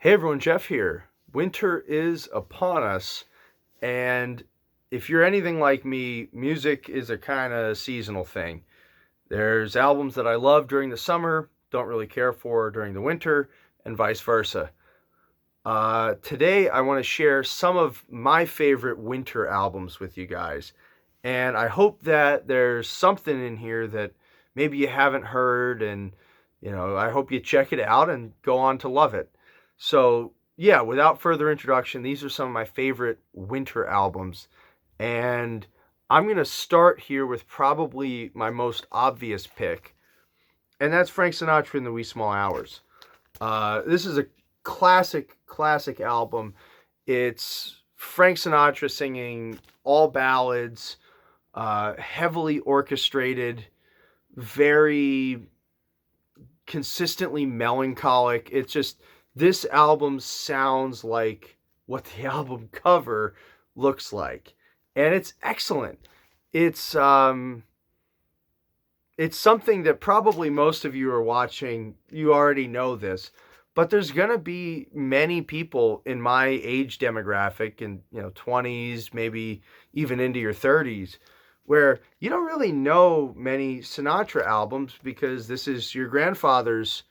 Hey everyone, Jeff here. Winter is upon us, and if you're anything like me, music is a kind of seasonal thing. There's albums that I love during the summer, don't really care for during the winter, and vice versa. Today, I want to share some of my favorite winter albums with you guys, and I hope that there's something in here that maybe you haven't heard, and I hope you check it out and go on to love it. So, yeah, without further introduction, these are some of my favorite winter albums, and I'm going to start here with probably my most obvious pick, and that's Frank Sinatra in the Wee Small Hours. This is a classic album. It's Frank Sinatra singing all ballads, heavily orchestrated, very consistently melancholic. It's just, this album sounds like what the album cover looks like, and it's excellent. It's it's something that probably most of you are watching, you already know this, but there's going to be many people in my age demographic in, 20s, maybe even into your 30s, where you don't really know many Sinatra albums because this is your grandfather's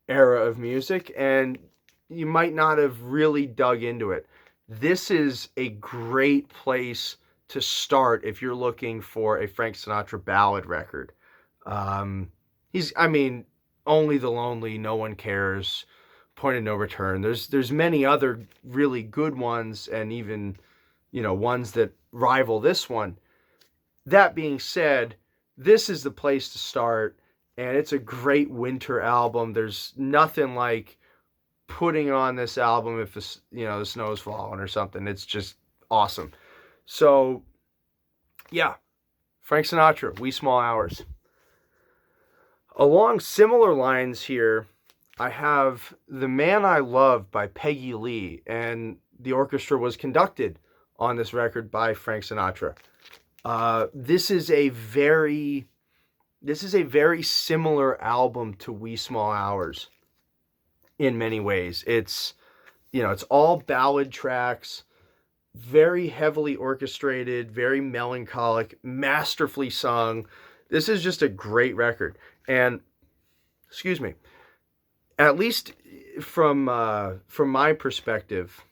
era of music and you might not have really dug into it. This is a great place to start if you're looking for a Frank Sinatra ballad record. I mean, Only the Lonely, No One Cares, Point of No Return. There's many other really good ones, and even ones that rival this one. That being said, this is the place to start, and it's a great winter album. There's nothing like putting on this album if the snow's falling or something. It's just awesome. So yeah, Frank Sinatra, Wee Small Hours. Along similar lines here, I have The Man I Love by Peggy Lee, and the orchestra was conducted on this record by Frank Sinatra. This is a very similar album to Wee Small Hours in many ways. It's all ballad tracks, very heavily orchestrated, very melancholic, masterfully sung. This is just a great record. And excuse me, at least from my perspective,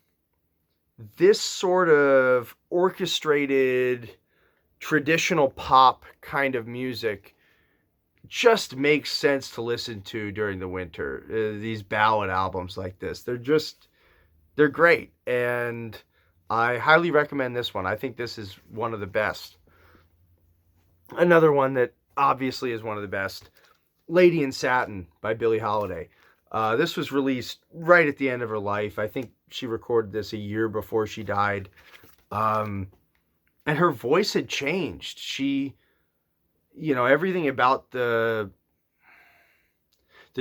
this sort of orchestrated traditional pop kind of music just makes sense to listen to during the winter. These ballad albums like this, they're great, and I highly recommend this one. I think this is one of the best. Another one that obviously is one of the best, Lady in Satin by Billie Holiday. This was released right at the end of her life. I think she recorded this a year before she died. And her voice had changed. She, everything about the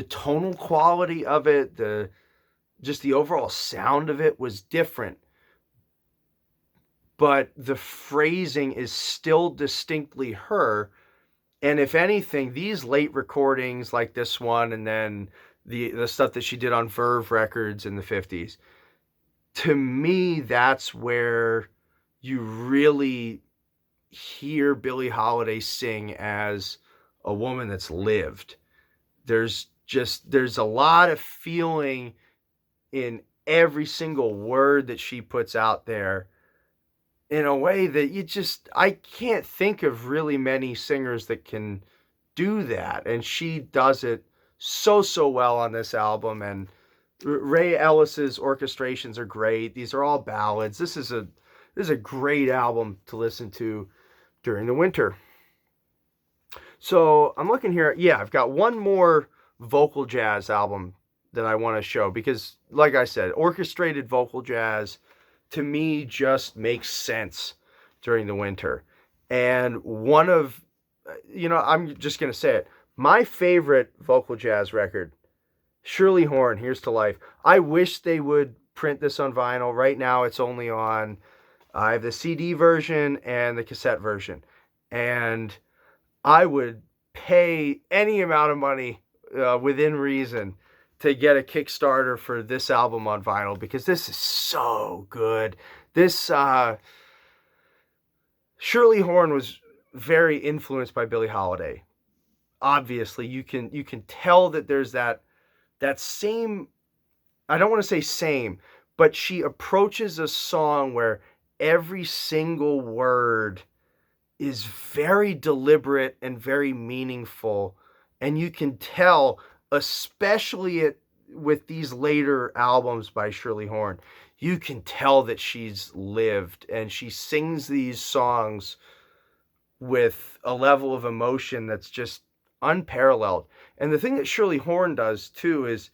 tonal quality of it, just the overall sound of it was different. But the phrasing is still distinctly her. And if anything, these late recordings like this one, and then the stuff that she did on Verve Records in the 50s, to me, that's where you really hear Billie Holiday sing as a woman that's lived. There's a lot of feeling in every single word that she puts out there, in a way that I can't think of really many singers that can do that. And she does it so well on this album. And Ray Ellis's orchestrations are great. These are all ballads. This is a great album to listen to during the winter. So I'm looking here. Yeah, I've got one more vocal jazz album that I want to show because, like I said, orchestrated vocal jazz to me just makes sense during the winter. And one of, I'm just going to say it, my favorite vocal jazz record, Shirley Horn, Here's to Life. I wish they would print this on vinyl. Right now it's only on, I have the CD version and the cassette version. And I would pay any amount of money within reason to get a Kickstarter for this album on vinyl, because this is so good. This Shirley Horn was very influenced by Billie Holiday. Obviously, you can tell that there's that same, I don't want to say same, but she approaches a song where every single word is very deliberate and very meaningful. And you can tell, especially with these later albums by Shirley Horn, you can tell that she's lived, and she sings these songs with a level of emotion that's just unparalleled. And the thing that Shirley Horn does too is,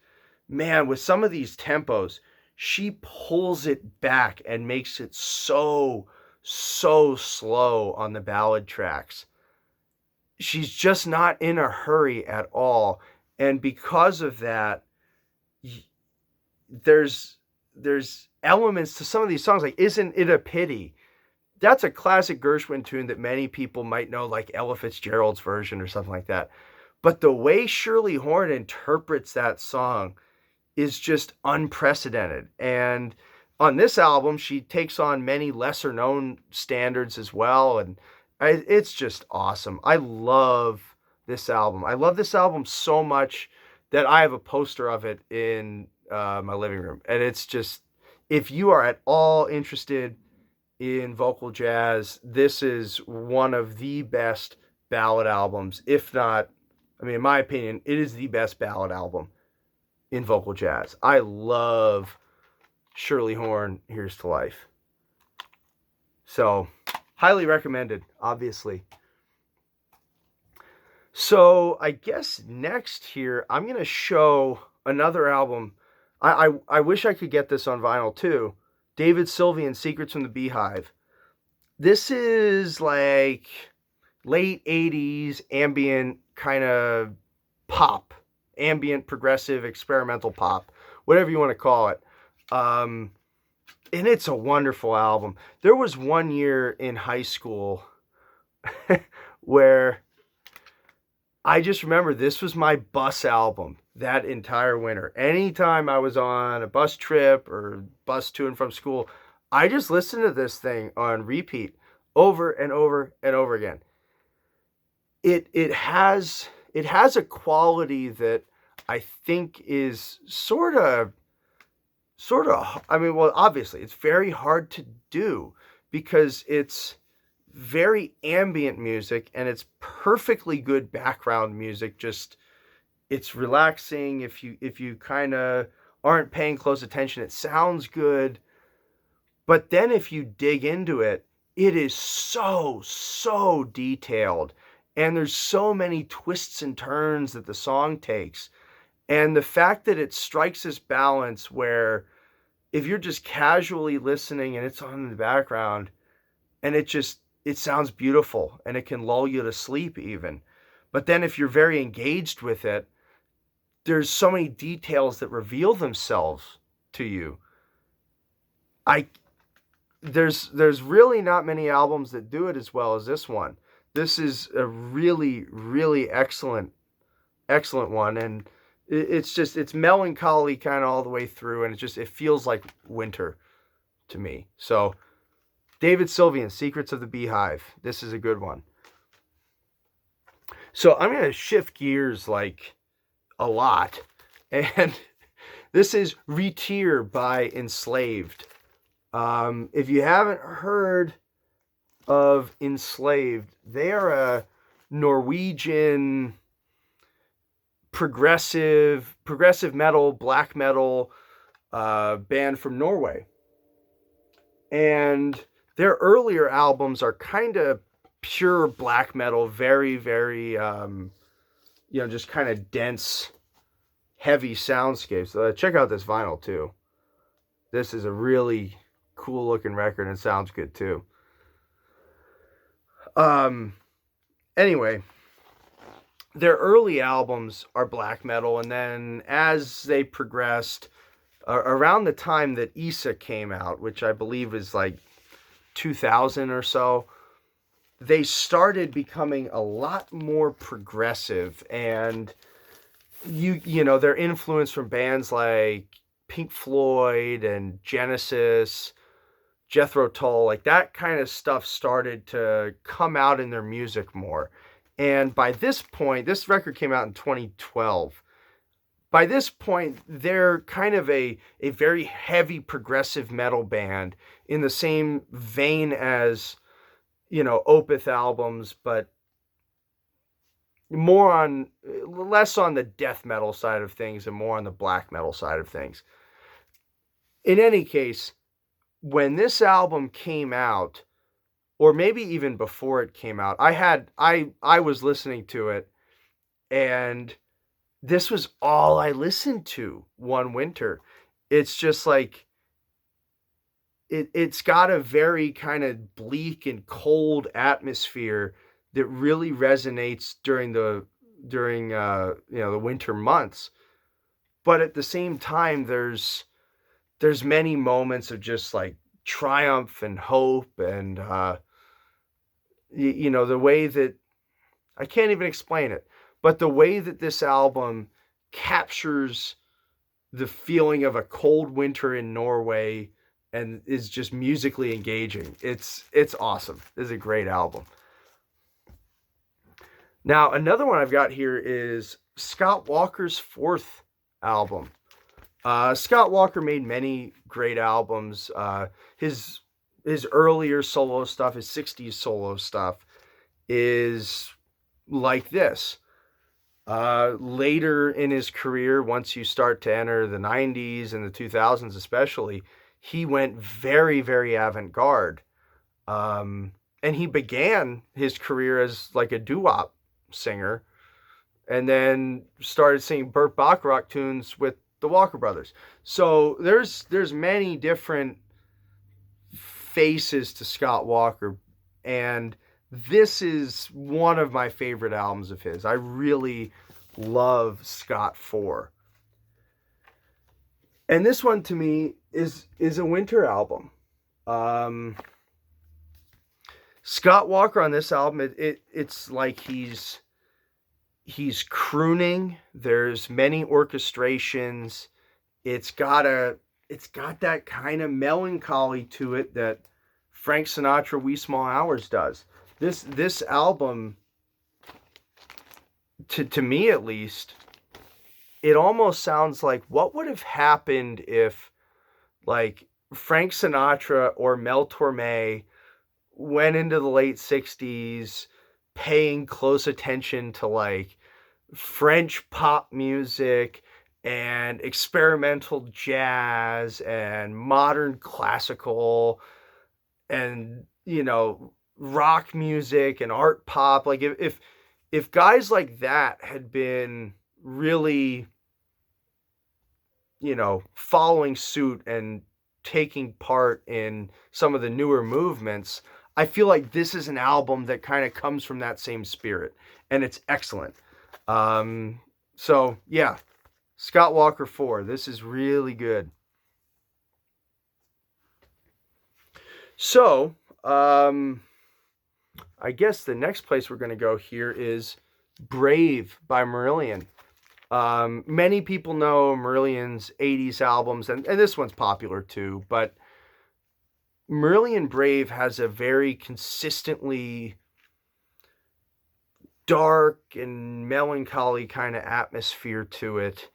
man, with some of these tempos, she pulls it back and makes it so slow on the ballad tracks. She's just not in a hurry at all. And because of that, there's elements to some of these songs, like Isn't It a Pity? That's a classic Gershwin tune that many people might know, like Ella Fitzgerald's version or something like that. But the way Shirley Horn interprets that song is just unprecedented. And on this album, she takes on many lesser known standards as well. And it's just awesome. I love this album. I love this album so much that I have a poster of it in my living room. And it's just, if you are at all interested in vocal jazz, this is one of the best ballad albums, if not, I mean, in my opinion, it is the best ballad album in vocal jazz. I love Shirley Horn, Here's to Life. So, highly recommended, obviously. So, I guess next here, I'm going to show another album. I wish I could get this on vinyl too. David Sylvian, Secrets from the Beehive. This is like late 80s ambient kind of pop. Ambient, progressive, experimental pop. Whatever you want to call it. And it's a wonderful album. There was one year in high school where I just remember this was my bus album that entire winter. Anytime I was on a bus trip or bus to and from school, I just listened to this thing on repeat over and over and over again. It has a quality that I think is sort of, I mean, well, obviously it's very hard to do because it's very ambient music and it's perfectly good background music. Just, it's relaxing. If you kind of aren't paying close attention, it sounds good. But then if you dig into it, it is so detailed. And there's so many twists and turns that the song takes. And the fact that it strikes this balance where if you're just casually listening and it's on in the background and it sounds beautiful and it can lull you to sleep even. But then if you're very engaged with it, there's so many details that reveal themselves to you. There's really not many albums that do it as well as this one. This is a really excellent one, and it's melancholy kind of all the way through, and it feels like winter to me. So David Sylvian, Secrets of the Beehive. This is a good one. So I'm going to shift gears like a lot, and this is Retier by Enslaved. If you haven't heard of Enslaved, they are a Norwegian progressive metal, black metal band from Norway. And their earlier albums are kind of pure black metal, very just kind of dense, heavy soundscapes. Check out this vinyl too. This is a really cool looking record and sounds good too. Anyway, their early albums are black metal, and then as they progressed, around the time that Isa came out, which I believe is like 2000 or so, they started becoming a lot more progressive, and you know, their influence from bands like Pink Floyd and Genesis, Jethro Tull, like that kind of stuff started to come out in their music more. And by this point, this record came out in 2012. By this point, they're kind of a very heavy progressive metal band in the same vein as, you know, Opeth albums, but less on the death metal side of things and more on the black metal side of things. In any case, when this album came out, or maybe even before it came out, I was listening to it, and this was all I listened to one winter. It's just like it's got a very kind of bleak and cold atmosphere that really resonates during you know, the winter months. But at the same time, there's many moments of just like triumph and hope, and you know, the way that I can't even explain it, but the way that this album captures the feeling of a cold winter in Norway and is just musically engaging. It's awesome. This is a great album. Now, another one I've got here is Scott Walker's fourth album. Scott Walker made many great albums. His earlier solo stuff, his 60s solo stuff, is like this. Later in his career, once you start to enter the 90s and the 2000s especially, he went very, very avant-garde. And he began his career as like a doo-wop singer, and then started singing Burt Bacharach tunes with the Walker Brothers. So there's many different faces to Scott Walker, and this is one of my favorite albums of his. I really love Scott 4. And this one to me is a winter album. Scott Walker on this album, it's like he's crooning. There's many orchestrations. It's got that kind of melancholy to it that Frank Sinatra, Wee Small Hours does. This album, to me at least, it almost sounds like what would have happened if like Frank Sinatra or Mel Torme went into the late 60s paying close attention to like French pop music and experimental jazz and modern classical and, you know, rock music and art pop. Like if guys like that had been really, you know, following suit and taking part in some of the newer movements, I feel like this is an album that kind of comes from that same spirit, and it's excellent. So yeah, Scott Walker 4. This is really good. So, I guess the next place we're going to go here is Brave by Merlin. Many people know Merlin's 80s albums, and this one's popular too, but Merlin Brave has a very consistently dark and melancholy kind of atmosphere to it.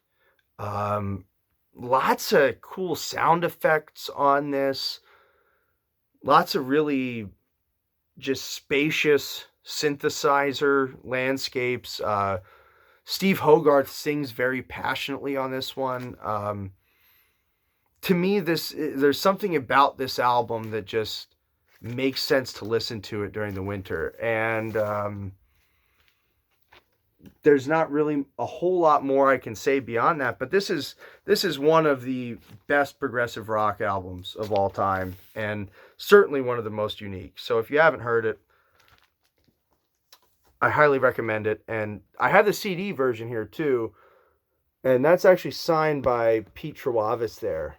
Lots of cool sound effects on this. Lots of really just spacious synthesizer landscapes. Steve Hogarth sings very passionately on this one. To me, there's something about this album that just makes sense to listen to it during the winter. And there's not really a whole lot more I can say beyond that, but this is one of the best progressive rock albums of all time, and certainly one of the most unique. So if you haven't heard it, I highly recommend it. And I have the CD version here too, and that's actually signed by Pete Trewavas there.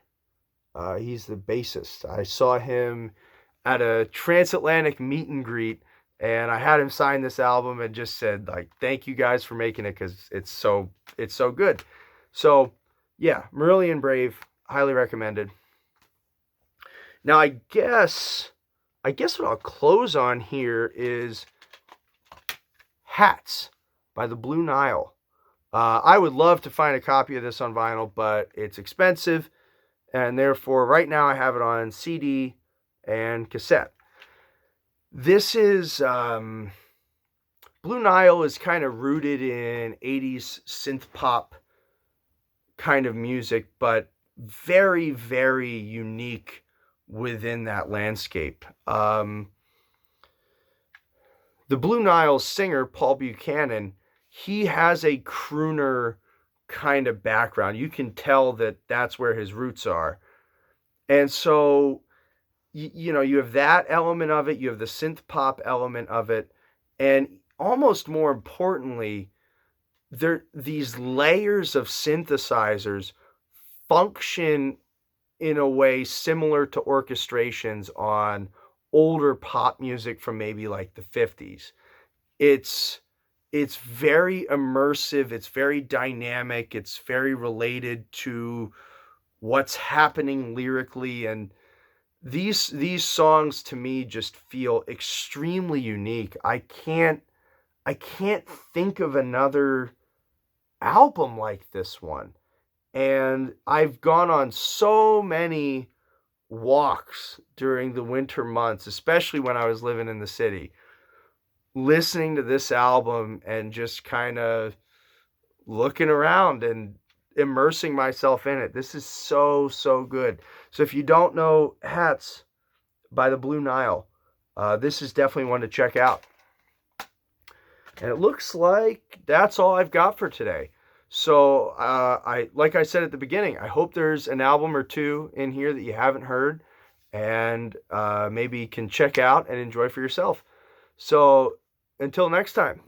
He's the bassist. I saw him at a transatlantic meet and greet, and I had him sign this album and just said, like, thank you guys for making it, because it's so good. So yeah, Merlin Brave, highly recommended. Now I guess what I'll close on here is Hats by the Blue Nile. I would love to find a copy of this on vinyl, but it's expensive, and therefore right now I have it on CD and cassette. This is Blue Nile is kind of rooted in 80s synth pop kind of music, but very, very unique within that landscape. The Blue Nile singer, Paul Buchanan, he has a crooner kind of background. You can tell that that's where his roots are. And so, you know, you have that element of it, you have the synth pop element of it, and almost more importantly, these layers of synthesizers function in a way similar to orchestrations on older pop music from maybe like the 50s. It's very immersive, it's very dynamic, it's very related to what's happening lyrically, and these songs to me just feel extremely unique. I can't think of another album like this one. And I've gone on so many walks during the winter months, especially when I was living in the city, listening to this album and just kind of looking around and immersing myself in it. This is so good. So if you don't know Hats by the Blue Nile, this is definitely one to check out. And it looks like that's all I've got for today. So like I said at the beginning, I hope there's an album or two in here that you haven't heard, and maybe can check out and enjoy for yourself. So until next time.